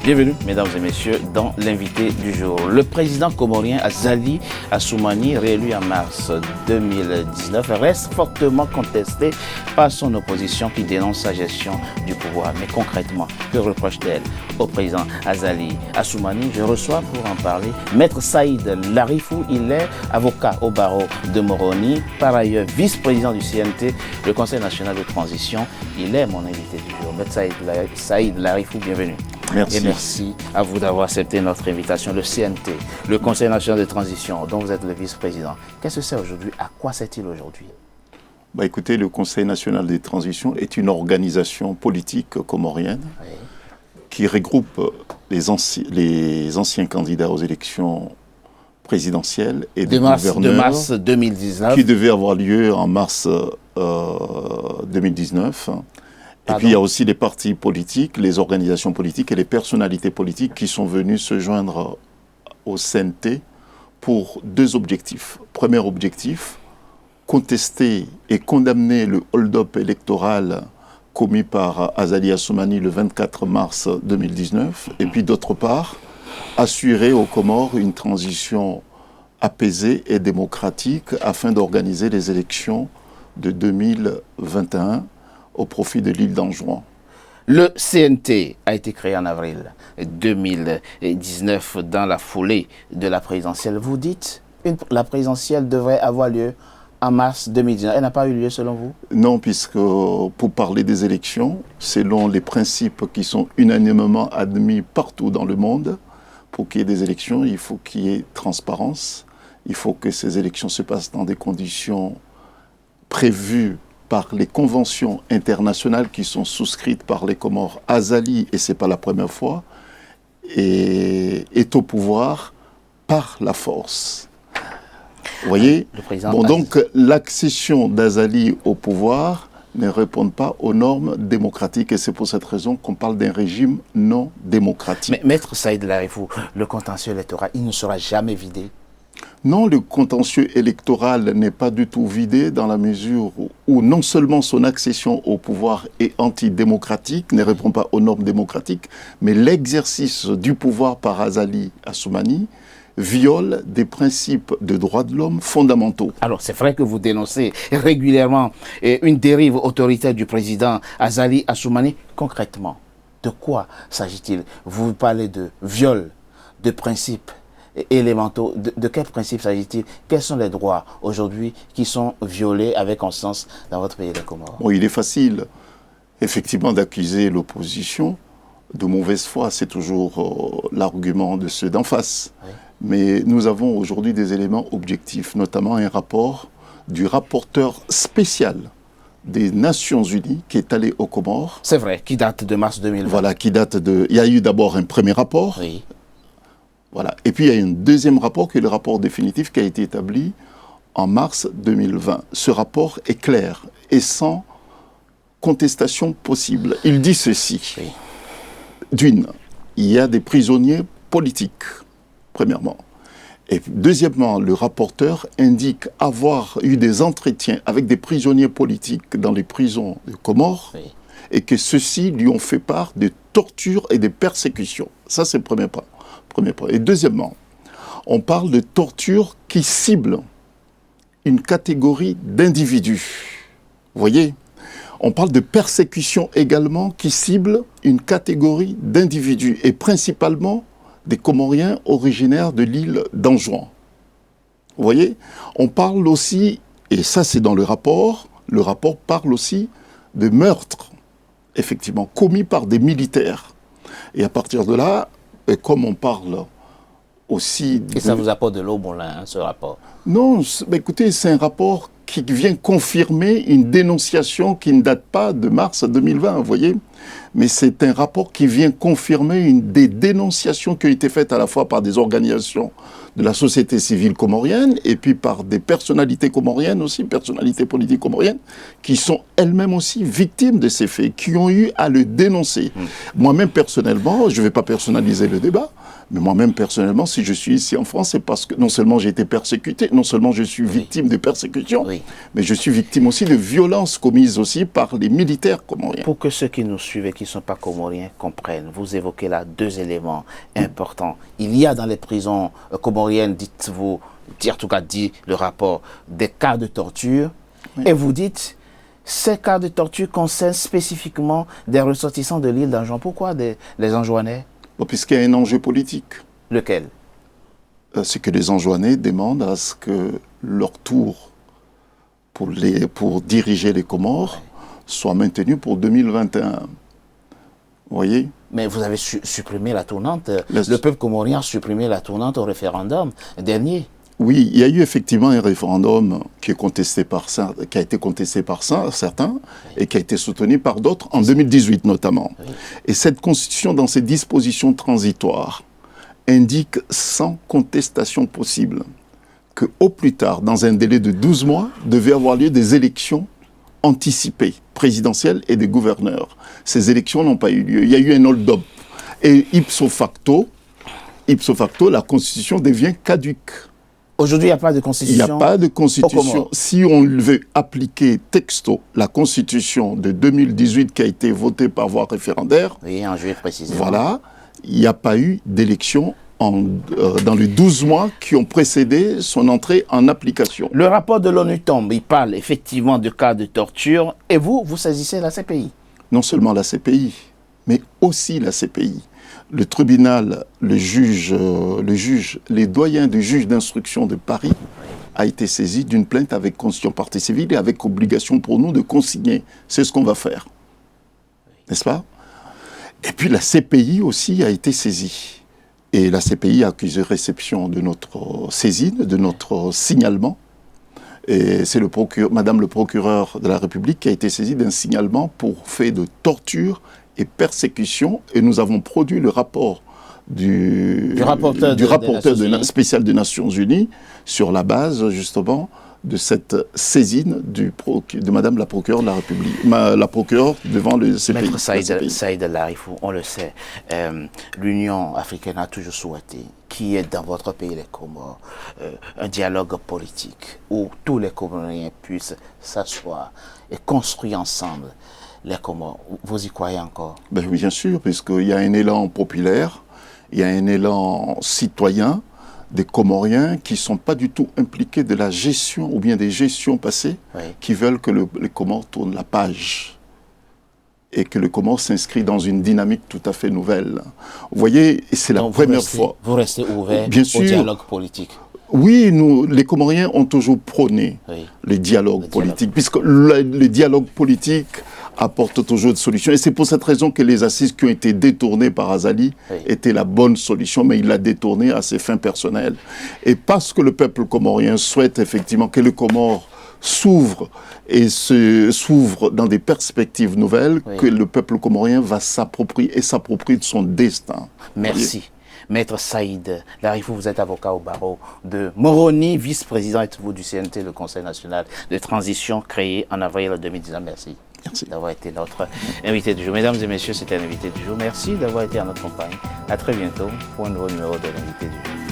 Bienvenue, mesdames et messieurs, dans l'invité du jour. Le président comorien Azali Assoumani, réélu en mars 2019, reste fortement contesté par son opposition qui dénonce sa gestion du pouvoir. Mais concrètement, que reproche-t-elle au président Azali Assoumani? Je reçois pour en parler Maître Saïd Larifou. Il est avocat au barreau de Moroni, par ailleurs vice-président du CNT, le Conseil national de transition. Il est mon invité du jour. Maître Saïd Larifou, bienvenue. Merci. Et merci à vous d'avoir accepté notre invitation. Le CNT, le Conseil national de transition, dont vous êtes le vice-président. Qu'est-ce que c'est aujourd'hui? À quoi sert-il aujourd'hui? Écoutez, le Conseil national de transition est une organisation politique comorienne qui regroupe les anciens candidats aux élections présidentielles et des gouverneurs de mars 2019. Qui devaient avoir lieu en mars 2019. Et puis il y a aussi les partis politiques, les organisations politiques et les personnalités politiques qui sont venus se joindre au CNT pour deux objectifs. Premier objectif, contester et condamner le hold-up électoral commis par Azali Assoumani le 24 mars 2019. Et puis d'autre part, assurer aux Comores une transition apaisée et démocratique afin d'organiser les élections de 2021 au profit de l'île d'Anjouan. Le CNT a été créé en avril 2019 dans la foulée de la présidentielle. Vous dites que la présidentielle devrait avoir lieu en mars 2019. Elle n'a pas eu lieu selon vous? Non, puisque pour parler des élections, selon les principes qui sont unanimement admis partout dans le monde, pour qu'il y ait des élections, il faut qu'il y ait transparence. Il faut que ces élections se passent dans des conditions prévues par les conventions internationales qui sont souscrites par les Comores. Azali, et ce n'est pas la première fois, est au pouvoir par la force. Vous voyez? Donc l'accession d'Azali au pouvoir ne répond pas aux normes démocratiques et c'est pour cette raison qu'on parle d'un régime non démocratique. Mais Maître Saïd Larifou, le contentieux électoral, il ne sera jamais vidé? Non, le contentieux électoral n'est pas du tout vidé dans la mesure où non seulement son accession au pouvoir est antidémocratique, ne répond pas aux normes démocratiques, mais l'exercice du pouvoir par Azali Assoumani viole des principes de droits de l'homme fondamentaux. Alors c'est vrai que vous dénoncez régulièrement une dérive autoritaire du président Azali Assoumani. Concrètement, de quoi s'agit-il? Vous parlez de viol de principes élémentaux. De quels principes s'agit-il? Quels sont les droits aujourd'hui qui sont violés avec conscience dans votre pays des Comores? Bon, il est facile, effectivement, d'accuser l'opposition de mauvaise foi. C'est toujours l'argument de ceux d'en face. Oui. Mais nous avons aujourd'hui des éléments objectifs, notamment un rapport du rapporteur spécial des Nations Unies qui est allé aux Comores. C'est vrai, qui date de mars 2020. Voilà, qui date de... Il y a eu d'abord un premier rapport. Oui. Voilà. Et puis il y a un deuxième rapport qui est le rapport définitif qui a été établi en mars 2020. Ce rapport est clair et sans contestation possible. Il dit ceci. Oui. D'une, il y a des prisonniers politiques, premièrement. Et deuxièmement, le rapporteur indique avoir eu des entretiens avec des prisonniers politiques dans les prisons de Comores oui. et que ceux-ci lui ont fait part de tortures et de persécutions. Ça, c'est le premier point. Et deuxièmement, on parle de torture qui cible une catégorie d'individus. Vous voyez? On parle de persécution également qui cible une catégorie d'individus et principalement des Comoriens originaires de l'île d'Anjouan. Vous voyez? On parle aussi, et ça c'est dans le rapport parle aussi de meurtres, effectivement, commis par des militaires. Et à partir de là, et comme on parle aussi... Et ça vous apporte de l'eau au moulin, ce rapport? Non, écoutez, c'est un rapport qui vient confirmer une dénonciation qui ne date pas de mars 2020, vous voyez? Mais c'est un rapport qui vient confirmer des dénonciations qui ont été faites à la fois par des organisations de la société civile comorienne et puis par des personnalités comoriennes aussi, personnalités politiques comoriennes, qui sont elles-mêmes aussi victimes de ces faits, qui ont eu à le dénoncer. Moi-même personnellement, je ne vais pas personnaliser le débat, mais moi-même personnellement, si je suis ici en France, c'est parce que non seulement j'ai été persécuté, non seulement je suis victime de persécutions, mais je suis victime aussi de violences commises aussi par les militaires comoriens. Pour que ceux qui nous suivent et qui ne sont pas comoriens comprennent. Vous évoquez là deux éléments importants. Il y a dans les prisons comoriennes, dites-vous, en tout cas dit le rapport, des cas de torture. Oui. Et vous dites, ces cas de torture concernent spécifiquement des ressortissants de l'île d'Anjouan. Pourquoi les Anjouanais? Bon, puisqu'il y a un enjeu politique. Lequel? C'est que les Anjouanais demandent à ce que leur tour pour diriger les Comores soit maintenu pour 2021. Vous voyez? Mais vous avez supprimé la tournante. Le peuple comorien a supprimé la tournante au référendum dernier. Oui, il y a eu effectivement un référendum qui a été contesté par certains et qui a été soutenu par d'autres en 2018 notamment. Oui. Et cette constitution, dans ses dispositions transitoires, indique sans contestation possible qu'au plus tard, dans un délai de 12 mois, devait avoir lieu des élections anticipées, présidentielles et des gouverneurs. Ces élections n'ont pas eu lieu. Il y a eu un hold-up. Et ipso facto, la constitution devient caduque. Aujourd'hui, il n'y a pas de constitution. Il n'y a pas de constitution. Si on veut appliquer texto la constitution de 2018 qui a été votée par voie référendaire, oui, en juillet précisément. Voilà, il n'y a pas eu d'élection dans les 12 mois qui ont précédé son entrée en application. Le rapport de l'ONU tombe, il parle effectivement de cas de torture, et vous saisissez la CPI. Non seulement la CPI, mais aussi la CPI. Le tribunal, les doyens du juge d'instruction de Paris a été saisi d'une plainte avec constitution partie civile et avec obligation pour nous de consigner. C'est ce qu'on va faire. N'est-ce pas? Et puis la CPI aussi a été saisie. Et la CPI a accusé réception de notre saisine, de notre signalement. Et c'est Madame le procureur de la République qui a été saisie d'un signalement pour fait de torture et persécution, et nous avons produit le rapport du rapporteur spécial des Nations Unies sur la base justement de cette saisine de Madame la procureure de la République, la procureure devant le CPI. Maître Saïd Larifou, on le sait, l'Union africaine a toujours souhaité qu'il y ait dans votre pays, les Comores, un dialogue politique où tous les Comoriens puissent s'asseoir et construire ensemble les Comores. Vous y croyez encore? Ben, bien sûr, puisqu'il y a un élan populaire, il y a un élan citoyen des Comoriens qui ne sont pas du tout impliqués de la gestion ou bien des gestions passées, oui, qui veulent que les Comores tournent la page et que le Comores s'inscrit dans une dynamique tout à fait nouvelle. Vous voyez, c'est la première fois. Vous restez ouvert au dialogue politique? Oui, les Comoriens ont toujours prôné le dialogue politique, puisque le dialogue politique apporte toujours de solutions. Et c'est pour cette raison que les assises qui ont été détournées par Azali étaient la bonne solution, mais il l'a détournée à ses fins personnelles. Et parce que le peuple comorien souhaite effectivement que le Comore s'ouvre et s'ouvre dans des perspectives nouvelles, que le peuple comorien va s'approprier de son destin. Merci. Maître Saïd Larifou, vous êtes avocat au barreau de Moroni, vice-président êtes-vous du CNT, le Conseil national de transition créé en avril 2019. Merci. Merci d'avoir été notre invité du jour. Mesdames et messieurs, c'était l'invité du jour. Merci d'avoir été en notre compagnie. À très bientôt pour un nouveau numéro de l'invité du jour.